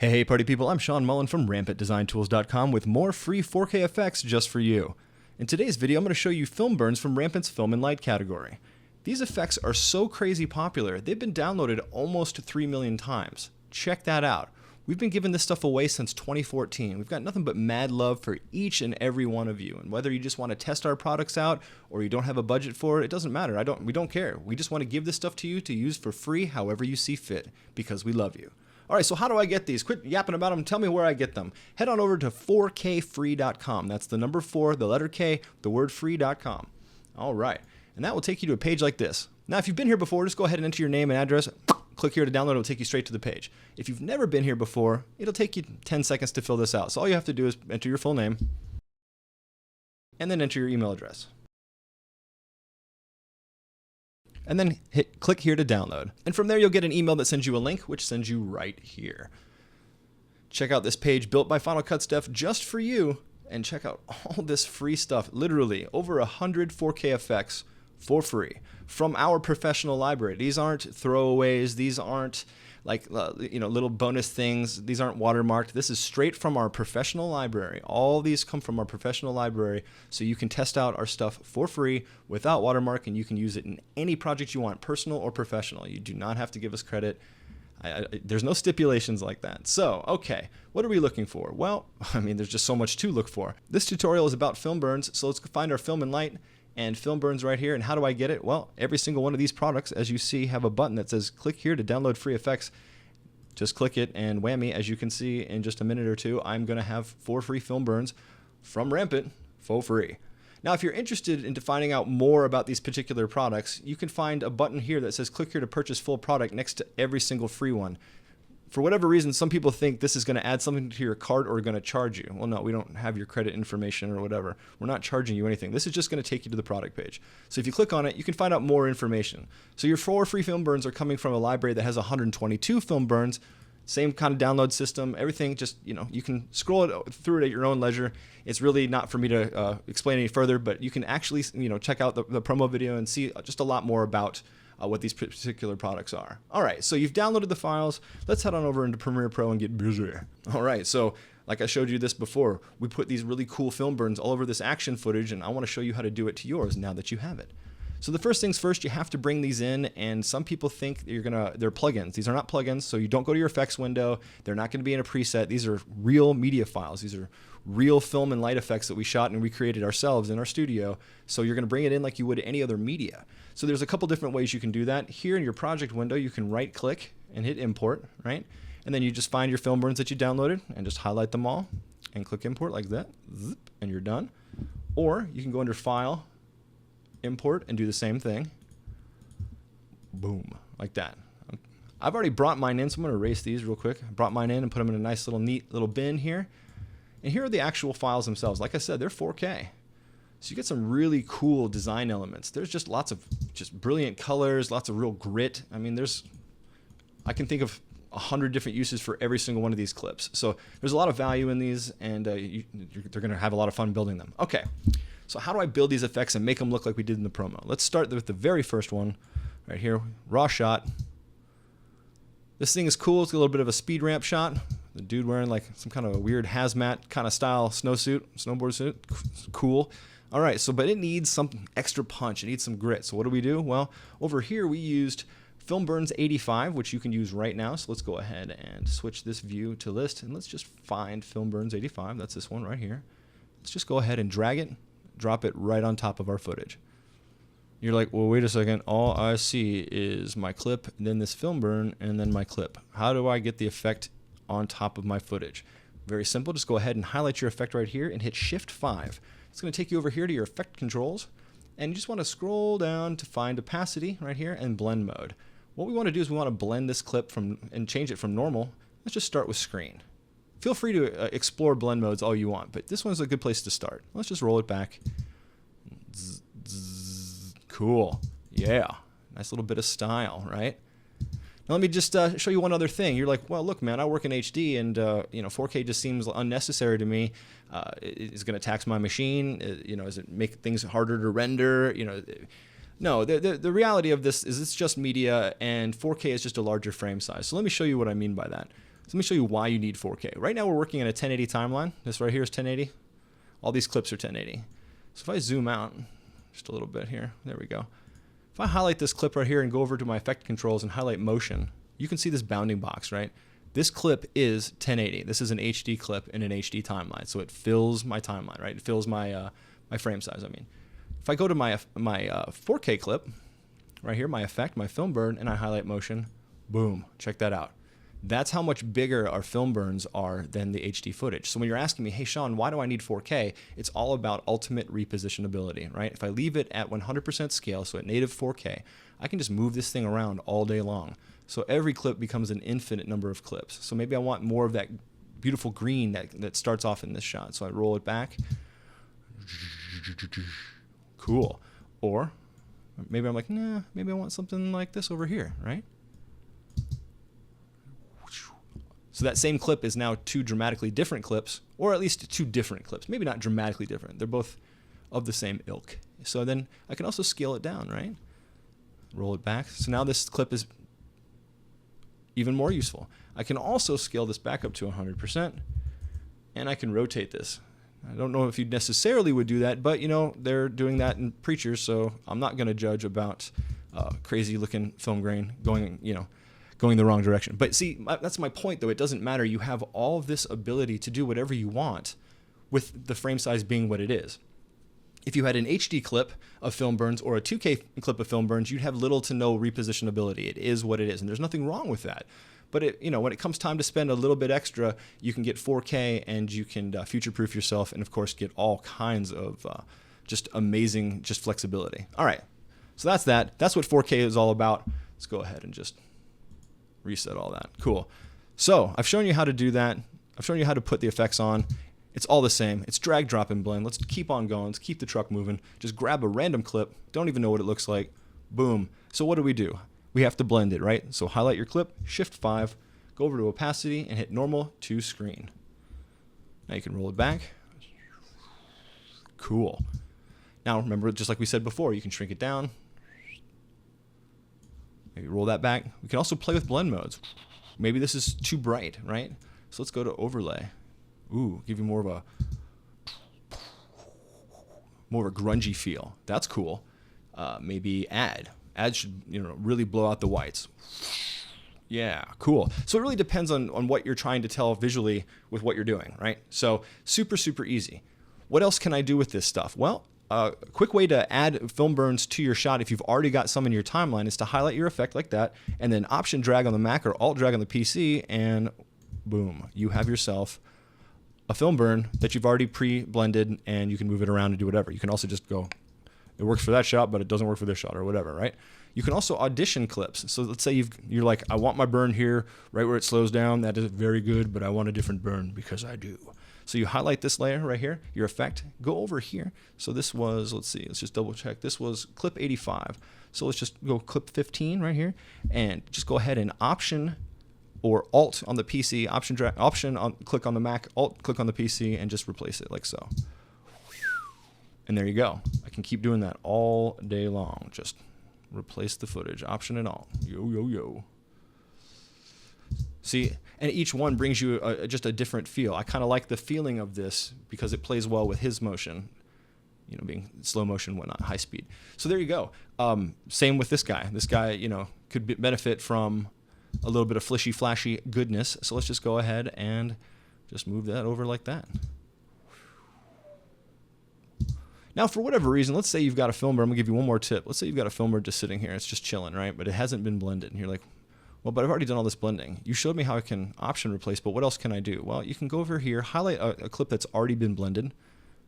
Hey party people, I'm Sean Mullen from RampantDesignTools.com with more free 4K effects just for you. In today's video, I'm going to show you film burns from Rampant's Film and Light category. These effects are so crazy popular, they've been downloaded almost 3 million times. Check that out. We've been giving this stuff away since 2014. We've got nothing but mad love for each and every one of you. And whether you just want to test our products out or you don't have a budget for it, it doesn't matter. We don't care. We just want to give this stuff to you to use for free however you see fit because we love you. All right, so how do I get these? Quit yapping about them. Tell me where I get them. Head on over to 4kfree.com. That's the number 4, the letter K, the word free.com. All right, and that will take you to a page like this. Now, if you've been here before, just go ahead and enter your name and address. Click here to download. It'll take you straight to the page. If you've never been here before, it'll take you 10 seconds to fill this out. So all you have to do is enter your full name and then enter your email address. And then click here to download. And from there, you'll get an email that sends you a link, which sends you right here. Check out this page built by Final Cut Steph just for you, and check out all this free stuff. Literally over 100 4K effects for free from our professional library. These aren't throwaways. These aren't like little bonus things. These aren't watermarked. This is straight from our professional library. All these come from our professional library, so you can test out our stuff for free without watermark, and you can use it in any project you want, personal or professional. You do not have to give us credit. There's no stipulations like that. So, okay, what are we looking for? Well, I mean, there's just so much to look for. This tutorial is about film burns, so let's find our film and light and film burns right here. And how do I get it? Well, every single one of these products, as you see, have a button that says click here to download free effects. Just click it, and whammy, as you can see in just a minute or two, I'm going to have 4 free film burns from Rampant for free. Now, if you're interested in finding out more about these particular products, you can find a button here that says click here to purchase full product next to every single free one. For whatever reason, some people think this is going to add something to your cart or going to charge you. Well, no, we don't have your credit information or whatever. We're not charging you anything. This is just going to take you to the product page. So if you click on it, you can find out more information. So your 4 free film burns are coming from a library that has 122 film burns. Same kind of download system, everything. Just, you can scroll it through it at your own leisure. It's really not for me to explain any further, but you can actually, check out the promo video and see just a lot more about what these particular products are. All right, so you've downloaded the files. Let's head on over into Premiere Pro and get busy. All right, so like I showed you this before, we put these really cool film burns all over this action footage, and I want to show you how to do it to yours now that you have it. So the first things first, you have to bring these in, and some people think they're plugins. These are not plugins, so you don't go to your effects window. They're not going to be in a preset. These are real media files. These are real film and light effects that we shot and recreated ourselves in our studio. So you're going to bring it in like you would any other media. So there's a couple different ways you can do that. Here in your project window, you can right-click and hit import, right? And then you just find your film burns that you downloaded and just highlight them all and click import like that, and you're done. Or you can go under File, Import, and do the same thing. Boom, like that. I've already brought mine in, so I'm going to erase these real quick. I brought mine in and put them in a nice little neat little bin here. And here are the actual files themselves. Like I said, they're 4K. So you get some really cool design elements. There's just lots of brilliant colors, lots of real grit. I mean, I can think of 100 different uses for every single one of these clips. So there's a lot of value in these, and they're going to have a lot of fun building them. Okay, so how do I build these effects and make them look like we did in the promo? Let's start with the very first one right here, raw shot. This thing is cool. It's a little bit of a speed ramp shot. The dude wearing like some kind of a weird hazmat kind of style snowboard suit. Cool. All right, but it needs some extra punch. It needs some grit. So what do? Well, over here we used Film Burns 85, which you can use right now. So let's go ahead and switch this view to list, and let's just find Film Burns 85. That's this one right here. Let's just go ahead and drag it, drop it right on top of our footage. You're like, well, wait a second. All I see is my clip, and then this film burn, and then my clip. How do I get the effect on top of my footage? Very simple. Just go ahead and highlight your effect right here and hit Shift 5. It's going to take you over here to your effect controls, and you just want to scroll down to find opacity right here and blend mode. What we want to do is we want to blend this clip and change it from normal. Let's just start with screen. Feel free to explore blend modes all you want, but this one's a good place to start. Let's just roll it back. Cool. Yeah. Nice little bit of style, right? Now let me just show you one other thing. You're like, well, look, man, I work in HD, and 4K just seems unnecessary to me. It's going to tax my machine. Does it make things harder to render? No, the reality of this is it's just media, and 4K is just a larger frame size. So let me show you what I mean by that. let me show you why you need 4K. Right now we're working in a 1080 timeline. This right here is 1080. All these clips are 1080. So if I zoom out just a little bit here, there we go. If I highlight this clip right here and go over to my effect controls and highlight motion, you can see this bounding box, right? This clip is 1080. This is an HD clip in an HD timeline, so it fills my timeline, right? It fills my my frame size. I mean, if I go to my 4K clip right here, my effect, my film burn, and I highlight motion, boom, check that out. That's how much bigger our film burns are than the HD footage. So when you're asking me, hey Sean, why do I need 4K? It's all about ultimate repositionability, right? If I leave it at 100% scale, so at native 4K, I can just move this thing around all day long. So every clip becomes an infinite number of clips. So maybe I want more of that beautiful green that starts off in this shot. So I roll it back. Cool. Or maybe I'm like, nah, maybe I want something like this over here, right? So that same clip is now two dramatically different clips, or at least two different clips. Maybe not dramatically different. They're both of the same ilk. So then I can also scale it down, right? Roll it back. So now this clip is even more useful. I can also scale this back up to 100%, and I can rotate this. I don't know if you necessarily would do that, but you know, they're doing that in Preachers, so I'm not going to judge about crazy looking film grain going the wrong direction. But see, that's my point though. It doesn't matter. You have all of this ability to do whatever you want with the frame size being what it is. If you had an HD clip of film burns or a 2K clip of film burns, you'd have little to no repositionability. It is what it is, and there's nothing wrong with that. But when it comes time to spend a little bit extra, you can get 4K and you can future-proof yourself, and of course get all kinds of just amazing flexibility. All right, so that's that. That's what 4K is all about. Let's go ahead and just reset all that. Cool. So I've shown you how to do that. I've shown you how to put the effects on. It's all the same. It's drag, drop, and blend. Let's keep on going. Let's keep the truck moving. Just grab a random clip. Don't even know what it looks like. Boom. So what do? We have to blend it, right? So highlight your clip, Shift 5, go over to opacity, and hit normal to screen. Now you can roll it back. Cool. Now remember, just like we said before, you can shrink it down. Maybe roll that back. We can also play with blend modes. Maybe this is too bright, right? So let's go to overlay. Ooh, give you more of a grungy feel. That's cool. Maybe add. Add should really blow out the whites. Yeah, cool. So it really depends on what you're trying to tell visually with what you're doing, right? So super, super easy. What else can I do with this stuff? Well, a quick way to add film burns to your shot if you've already got some in your timeline is to highlight your effect like that, and then Option drag on the Mac or Alt drag on the PC, and boom, you have yourself a film burn that you've already pre-blended, and you can move it around and do whatever. You can also just go, it works for that shot, but it doesn't work for this shot or whatever, right? You can also audition clips. So let's say you're like, I want my burn here right where it slows down. That is very good, but I want a different burn because I do. So you highlight this layer right here, your effect, go over here. So this was, let's just double check. This was clip 85. So let's just go clip 15 right here, and just go ahead and Option or Alt on the PC, click on the Mac, Alt click on the PC, and just replace it like so. And there you go. I can keep doing that all day long. Just replace the footage, Option and Alt. Yo, yo, yo. See, and each one brings you just a different feel. I kind of like the feeling of this because it plays well with his motion, being slow motion, whatnot, high speed. So there you go. Same with this guy. This guy, could benefit from a little bit of flishy, flashy goodness. So let's just go ahead and just move that over like that. Now, for whatever reason, let's say you've got a film burn. I'm going to give you one more tip. Let's say you've got a film burn just sitting here. It's just chilling, right? But it hasn't been blended. And you're like, well, but I've already done all this blending. You showed me how I can Option replace, but what else can I do? Well, you can go over here, highlight a clip that's already been blended.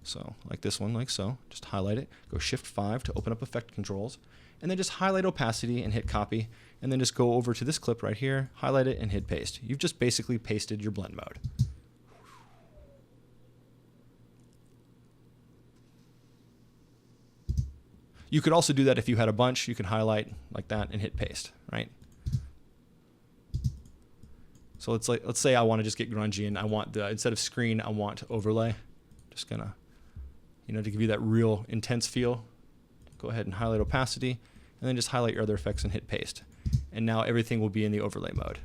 So like this one, like so. Just highlight it. Go Shift 5 to open up effect controls. And then just highlight opacity and hit copy. And then just go over to this clip right here, highlight it, and hit paste. You've just basically pasted your blend mode. You could also do that if you had a bunch. You can highlight like that and hit paste, right? So let's say I want to just get grungy and I want instead of screen, I want overlay. Just gonna, to give you that real intense feel. Go ahead and highlight opacity, and then just highlight your other effects and hit paste. And now everything will be in the overlay mode.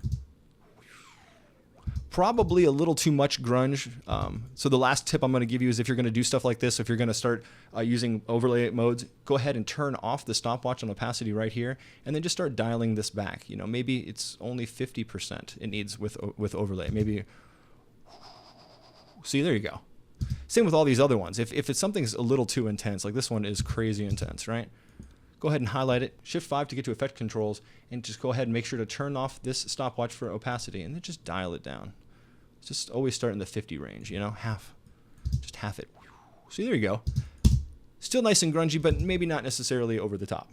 probably a little too much grunge. So the last tip I'm going to give you is if you're going to do stuff like this, if you're going to start using overlay modes, go ahead and turn off the stopwatch on opacity right here, and then just start dialing this back. You know, maybe it's only 50% it needs with overlay. Maybe, see, there you go. Same with all these other ones. If it's something's a little too intense, like this one is crazy intense, right? Go ahead and highlight it, Shift 5 to get to effect controls, and just go ahead and make sure to turn off this stopwatch for opacity, and then just dial it down. Just always start in the 50 range, you know, just half it. See, there you go. Still nice and grungy, but maybe not necessarily over the top.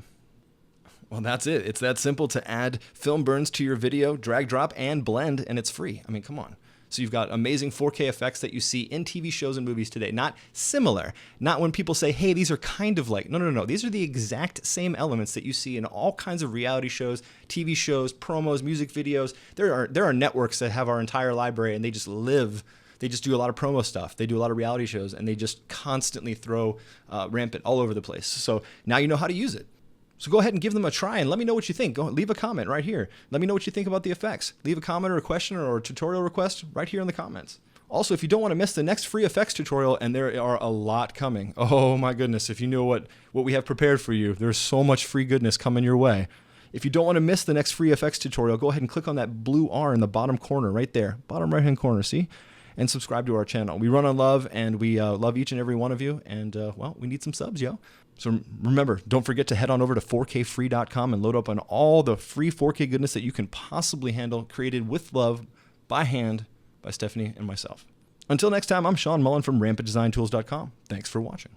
Well, that's it. It's that simple to add film burns to your video, drag, drop, and blend, and it's free. I mean, come on. So you've got amazing 4K effects that you see in TV shows and movies today. Not similar. Not when people say, hey, these are kind of like. No. These are the exact same elements that you see in all kinds of reality shows, TV shows, promos, music videos. There are networks that have our entire library, and they just live. They just do a lot of promo stuff. They do a lot of reality shows, and they just constantly throw Rampant all over the place. So now you know how to use it. So go ahead and give them a try and let me know what you think. Go leave a comment right here. Let me know what you think about the effects. Leave a comment or a question or a tutorial request right here in the comments. Also, if you don't want to miss the next free effects tutorial, and there are a lot coming. Oh my goodness, if you know what we have prepared for you, there's so much free goodness coming your way. If you don't want to miss the next free effects tutorial, go ahead and click on that blue R in the bottom corner right there. Bottom right-hand corner, see? And subscribe to our channel. We run on love, and we love each and every one of you. And, well, we need some subs, yo. So remember, don't forget to head on over to 4kfree.com and load up on all the free 4K goodness that you can possibly handle, created with love, by hand, by Stephanie and myself. Until next time, I'm Sean Mullen from RampantDesignTools.com. Thanks for watching.